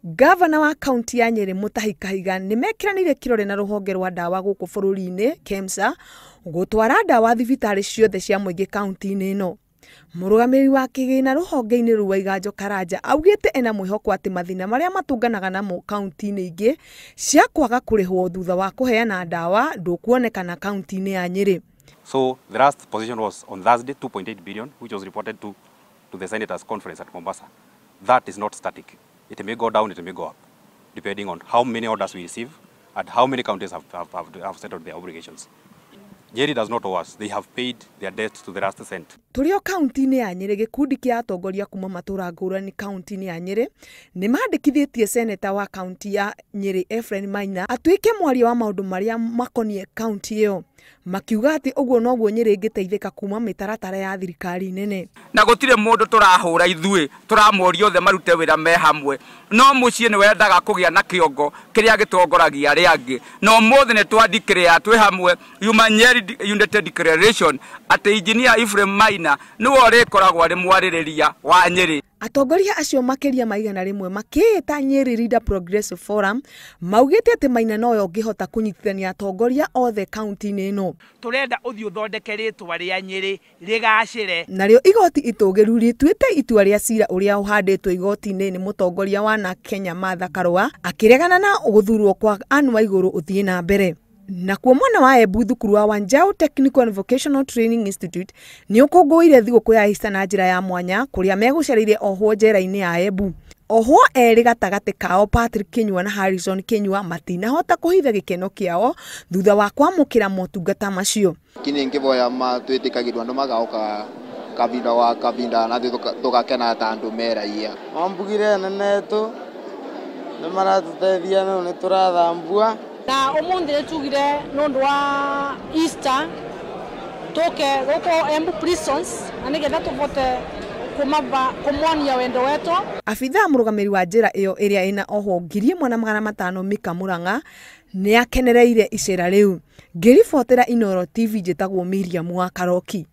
Gavana wa kaunti ya Nyeri Mutahi Kahiga nimekiranire kirore na ruhonge rwa ndawa guku bururi-ini KEMSA gutwara ndawa thibitari ciothe cia muingi kaunti-ini ino. Murugamiri wa kigina ruhonge-ini rwa Iganjo Karanja augite ena mwihoko ati mathina maria matunganaga namo kaunti-ini ingi cia kwaga kurihwo thutha wa kuheana ndawa ndukuonekana kaunti-ini ya Nyeri. So the last position was on Thursday 2.8 billion, which was reported to the Senators' conference at Mombasa. That is not static. It may go down, it may go up, depending on how many orders we receive and how many counties have settled their obligations. Nyeri does not owe us. They have paid their debt to the last cent. Turio kaunti-ini ya Nyeri gikundi kia atongoria kuma matura ngurani kaunti-ini ya Nyeri nimandikithitie seneta wa kaunti ya Nyeri Ephraim Maina atuike mwaria wa maundu maria makonie kaunti iyo. Makiuga ati uguo noguo Nyeri ingiteithika kuma mitaratara ya thirikari nene. Na gutire mundu turahura ithui turamoria othe marute wira me hamwe no mucie ni wendaga kugia na kiongo kiria gitongoragia ari angi no mothe ne twandikire twi hamwe Human Nyeri Unity Declaration ati engineer Ephraim Maina niwe rikoragwo ari mwaririria wa Nyeri. Atongoria acio makiria maigana rimwe makiita Nyeri Leader Progressive Forum maugite ati Maina noyo ngihota kunyitithania atongoria othe kaunti-ini ino. Turenda uthio thondeke ritwa ria Nyeri rigacire. Nario igoti itugiru rituite itua ria cira uria uhanditwo igoti-ini ni mutongoria wa na Kenya Martha Karua akiregana na guthurwo kwa Anne Waiguru uthie na mbere. Na kwa mwana wa Embu thukuru wa Wanjau Technical and Vocational Training Institute ni ukongoire thiguku ya Easter na njira ya mwanya kuria megucariire ohwo njera-ini ya Embu. Ohwo eri gatagati kao Patrick Kinyua na Harrison Kinyua matinahota kuhitha gikeno kiao thutha wa kwamukira motungata macio. Kini ngiboya matwitikagirwa andu magaoka kavinda na tukakena ta andu meraia ambugire nenetu nimaratutethia no niturathambua na umundi tugire nondu wa Easter toke goko Embu prisons anigetha tuvote kumwania wendo wetu. Afitha murugamiri wa njira iyo iria ina ohwo 1500 Mika Muranga ni akenereire icera riu. Ngiribotera Inooro TV njitagwo Miriam wa Karoki.